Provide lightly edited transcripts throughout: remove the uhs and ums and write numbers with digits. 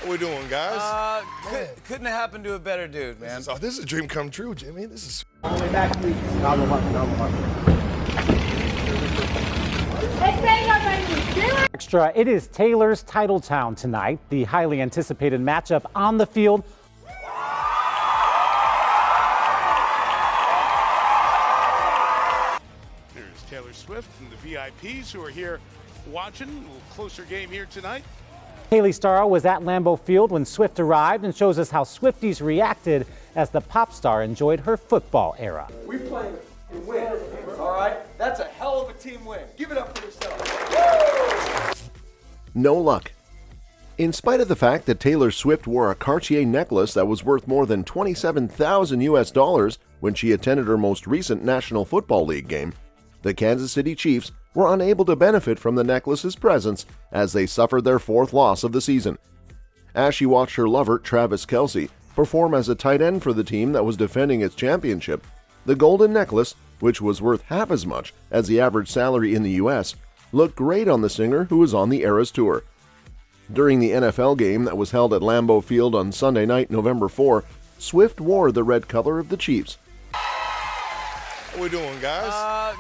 What we doing, guys? Couldn't have happened to a better dude, man. This is a dream come true, Jimmy. This is. All the way back, please. Gobble up. Extra, it is Taylor's Titletown tonight, the highly anticipated matchup on the field. There's Taylor Swift and the VIPs who are here watching. A little closer game here tonight. Haley Starr was at Lambeau Field when Swift arrived and shows us how Swifties reacted as the pop star enjoyed her football era. We play and win, all right? That's a hell of a team win. Give it up for yourself. No luck. In spite of the fact that Taylor Swift wore a Cartier necklace that was worth more than $27,000 US when she attended her most recent National Football League game, the Kansas City Chiefs were unable to benefit from the necklace's presence as they suffered their fourth loss of the season. As she watched her lover, Travis Kelce, perform as a tight end for the team that was defending its championship, the golden necklace, which was worth half as much as the average salary in the U.S., looked great on the singer who was on the Eras Tour. During the NFL game that was held at Lambeau Field on Sunday night, November 4, Swift wore the red color of the Chiefs. What we doing, guys?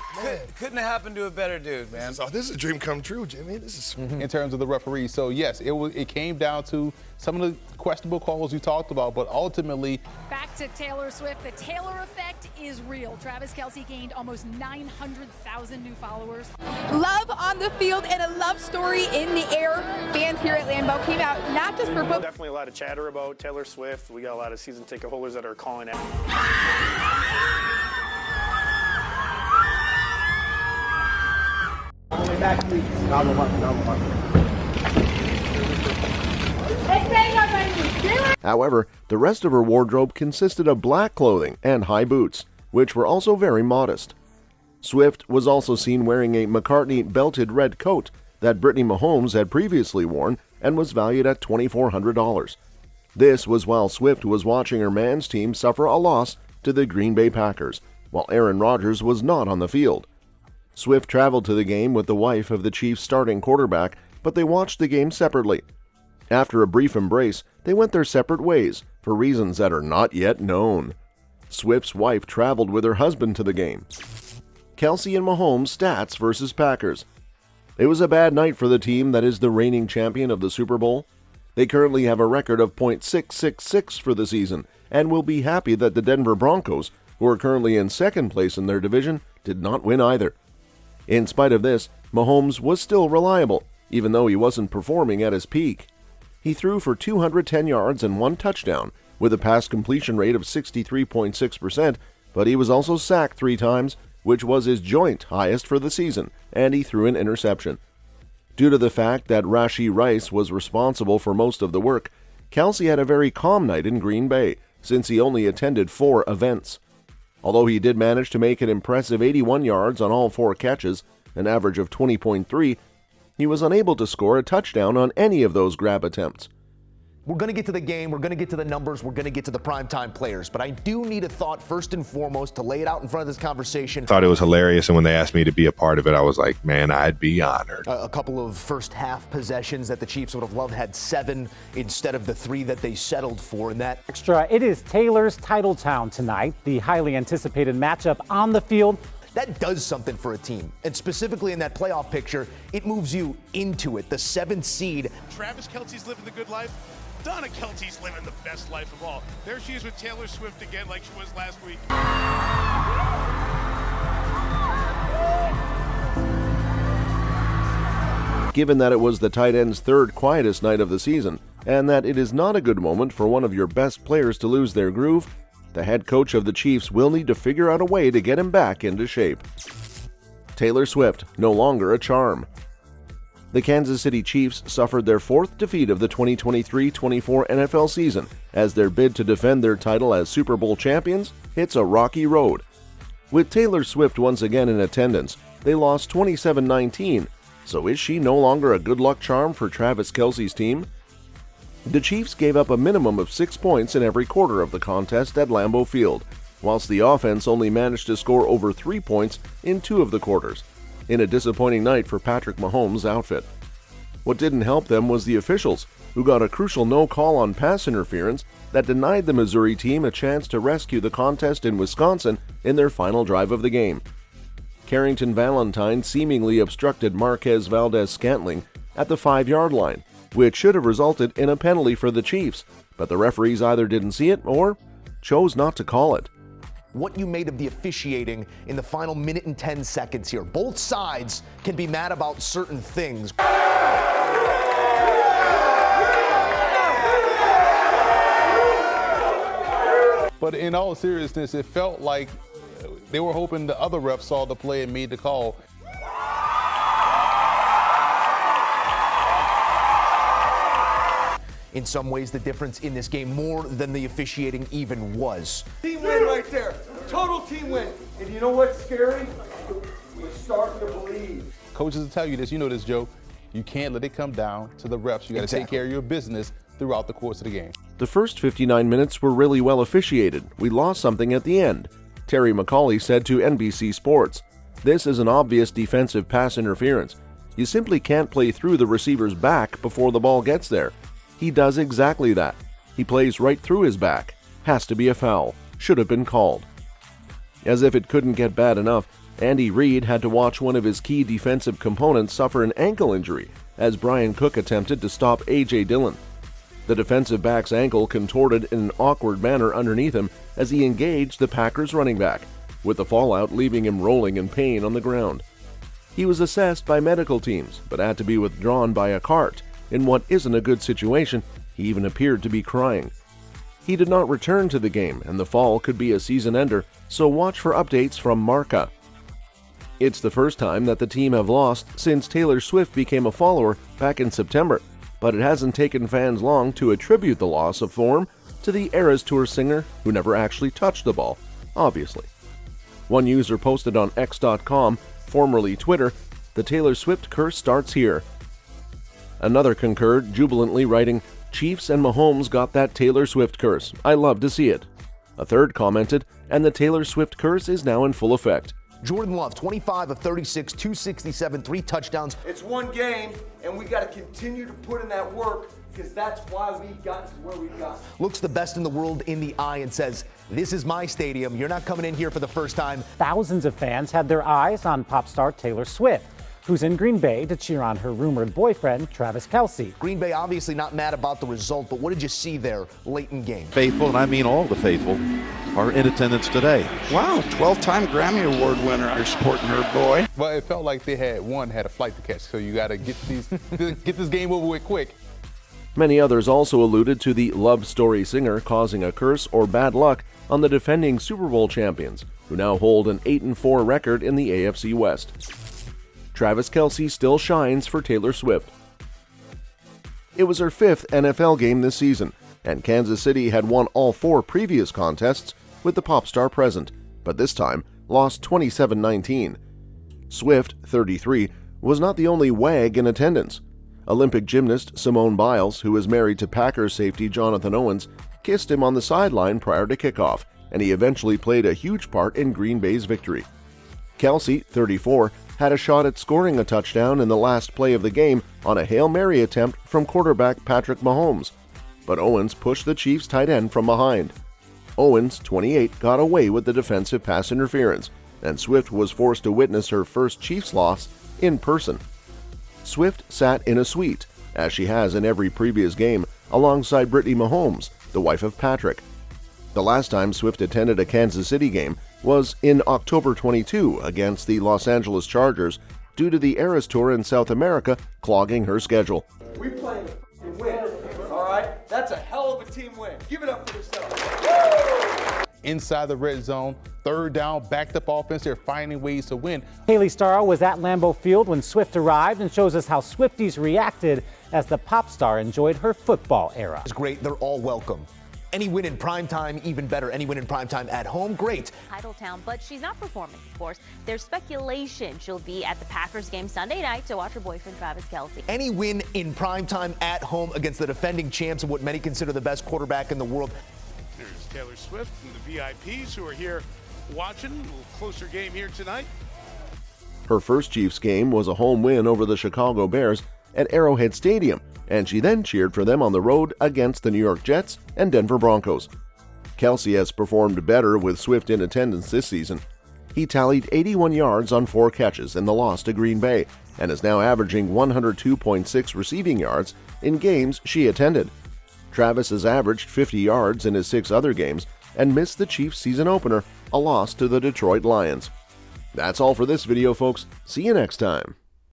Couldn't have happened to a better dude, man. This is a dream come true, Jimmy. This is. In terms of the referees, so yes, it came down to some of the questionable calls you talked about, but ultimately. Back to Taylor Swift. The Taylor effect is real. Travis Kelce gained almost 900,000 new followers. Love on the field and a love story in the air. Fans here at Lambeau came out not just for football. Definitely a lot of chatter about Taylor Swift. We got a lot of season ticket holders that are calling it. All the way back, please. Gobble up. However, the rest of her wardrobe consisted of black clothing and high boots, which were also very modest. Swift was also seen wearing a McCartney belted red coat that Brittany Mahomes had previously worn and was valued at $2,400. This was while Swift was watching her man's team suffer a loss to the Green Bay Packers, while Aaron Rodgers was not on the field. Swift traveled to the game with the wife of the Chiefs' starting quarterback, but they watched the game separately. After a brief embrace, they went their separate ways for reasons that are not yet known. Swift's wife traveled with her husband to the game. Kelce and Mahomes stats versus Packers. It was a bad night for the team that is the reigning champion of the Super Bowl. They currently have a record of .666 for the season and will be happy that the Denver Broncos, who are currently in second place in their division, did not win either. In spite of this, Mahomes was still reliable, even though he wasn't performing at his peak. He threw for 210 yards and 1 touchdown, with a pass completion rate of 63.6%, but he was also sacked 3 times, which was his joint highest for the season, and he threw an interception. Due to the fact that Rashee Rice was responsible for most of the work, Kelce had a very calm night in Green Bay, since he only attended 4 events. Although he did manage to make an impressive 81 yards on all 4 catches, an average of 20.3, he was unable to score a touchdown on any of those grab attempts. We're going to get to the game, we're going to get to the numbers, we're going to get to the primetime players, but I do need a thought first and foremost to lay it out in front of this conversation. Thought it was hilarious, and when they asked me to be a part of it, I was like, man, I'd be honored. A couple of first half possessions that the Chiefs would have loved had 7 instead of the 3 that they settled for, and that. Extra, it is Taylor's Titletown tonight, the highly anticipated matchup on the field. That does something for a team, and specifically in that playoff picture, it moves you into it, the 7th seed. Travis Kelce's living the good life. Donna Kelce's living the best life of all. There she is with Taylor Swift again like she was last week. Given that it was the tight end's 3rd quietest night of the season, and that it is not a good moment for one of your best players to lose their groove, the head coach of the Chiefs will need to figure out a way to get him back into shape. Taylor Swift, no longer a charm. The Kansas City Chiefs suffered their 4th defeat of the 2023-24 NFL season as their bid to defend their title as Super Bowl champions hits a rocky road. With Taylor Swift once again in attendance, they lost 27-19, so is she no longer a good luck charm for Travis Kelce's team? The Chiefs gave up a minimum of 6 points in every quarter of the contest at Lambeau Field, whilst the offense only managed to score over 3 points in 2 of the quarters, in a disappointing night for Patrick Mahomes' outfit. What didn't help them was the officials, who got a crucial no call on pass interference that denied the Missouri team a chance to rescue the contest in Wisconsin in their final drive of the game. Carrington Valentine seemingly obstructed Marquez Valdez-Scantling at the 5-yard line, which should have resulted in a penalty for the Chiefs, but the referees either didn't see it or chose not to call it. What you made of the officiating in the final minute and 10 seconds here. Both sides can be mad about certain things. But in all seriousness, it felt like they were hoping the other ref saw the play and made the call. In some ways, the difference in this game more than the officiating even was. Team win right there. Total team win. And you know what's scary? We're starting to believe. Coaches will tell you this, you know this, Joe. You can't let it come down to the refs. You got to take care of your business throughout the course of the game. The first 59 minutes were really well officiated. We lost something at the end, Terry McCauley said to NBC Sports. This is an obvious defensive pass interference. You simply can't play through the receiver's back before the ball gets there. He does exactly that. He plays right through his back. Has to be a foul. Should have been called. As if it couldn't get bad enough, Andy Reid had to watch one of his key defensive components suffer an ankle injury as Brian Cook attempted to stop A.J. Dillon. The defensive back's ankle contorted in an awkward manner underneath him as he engaged the Packers running back, with the fallout leaving him rolling in pain on the ground. He was assessed by medical teams, but had to be withdrawn by a cart. In what isn't a good situation, he even appeared to be crying. He did not return to the game, and the fall could be a season ender, so watch for updates from Marca. It's the first time that the team have lost since Taylor Swift became a follower back in September, but it hasn't taken fans long to attribute the loss of form to the Eras Tour singer who never actually touched the ball, obviously. One user posted on X.com, formerly Twitter, "The Taylor Swift curse starts here." Another concurred, jubilantly writing, "Chiefs and Mahomes got that Taylor Swift curse. I love to see it." A third commented, "And the Taylor Swift curse is now in full effect." Jordan Love, 25 of 36, 267, 3 touchdowns. It's one game, and we got to continue to put in that work because that's why we got to where we got. Looks the best in the world in the eye and says, "This is my stadium. You're not coming in here for the first time." Thousands of fans had their eyes on pop star Taylor Swift, who's in Green Bay to cheer on her rumored boyfriend, Travis Kelce. Green Bay obviously not mad about the result, but what did you see there late in game? Faithful, and I mean all the faithful, are in attendance today. Wow, 12-time Grammy Award winner. You're supporting her boy. Well, it felt like they had a flight to catch, so you got to get this game over with quick. Many others also alluded to the love story singer causing a curse or bad luck on the defending Super Bowl champions, who now hold an 8-4 record in the AFC West. Travis Kelce still shines for Taylor Swift. It was her 5th NFL game this season, and Kansas City had won all 4 previous contests with the pop star present, but this time lost 27-19. Swift, 33, was not the only wag in attendance. Olympic gymnast Simone Biles, who is married to Packers safety Jonathan Owens, kissed him on the sideline prior to kickoff, and he eventually played a huge part in Green Bay's victory. Kelce, 34, had a shot at scoring a touchdown in the last play of the game on a Hail Mary attempt from quarterback Patrick Mahomes, but Owens pushed the Chiefs tight end from behind. Owens, 28, got away with the defensive pass interference, and Swift was forced to witness her first Chiefs loss in person. Swift sat in a suite, as she has in every previous game, alongside Brittany Mahomes, the wife of Patrick. The last time Swift attended a Kansas City game was in October 22 against the Los Angeles Chargers due to the Eras Tour in South America clogging her schedule. We playing to win, all right? That's a hell of a team win. Give it up for yourself. Inside the red zone, 3rd down, backed up offense, they're finding ways to win. Haley Starr was at Lambeau Field when Swift arrived and shows us how Swifties reacted as the pop star enjoyed her football era. It's great. They're all welcome. Any win in primetime, even better. Any win in primetime at home, great. Titletown, but she's not performing, of course. There's speculation she'll be at the Packers game Sunday night to watch her boyfriend Travis Kelce. Any win in primetime at home against the defending champs and what many consider the best quarterback in the world. There's Taylor Swift and the VIPs who are here watching. A little closer game here tonight. Her first Chiefs game was a home win over the Chicago Bears, at Arrowhead Stadium, and she then cheered for them on the road against the New York Jets and Denver Broncos. Kelce has performed better with Swift in attendance this season. He tallied 81 yards on 4 catches in the loss to Green Bay and is now averaging 102.6 receiving yards in games she attended. Travis has averaged 50 yards in his 6 other games and missed the Chiefs' season opener, a loss to the Detroit Lions. That's all for this video, folks. See you next time.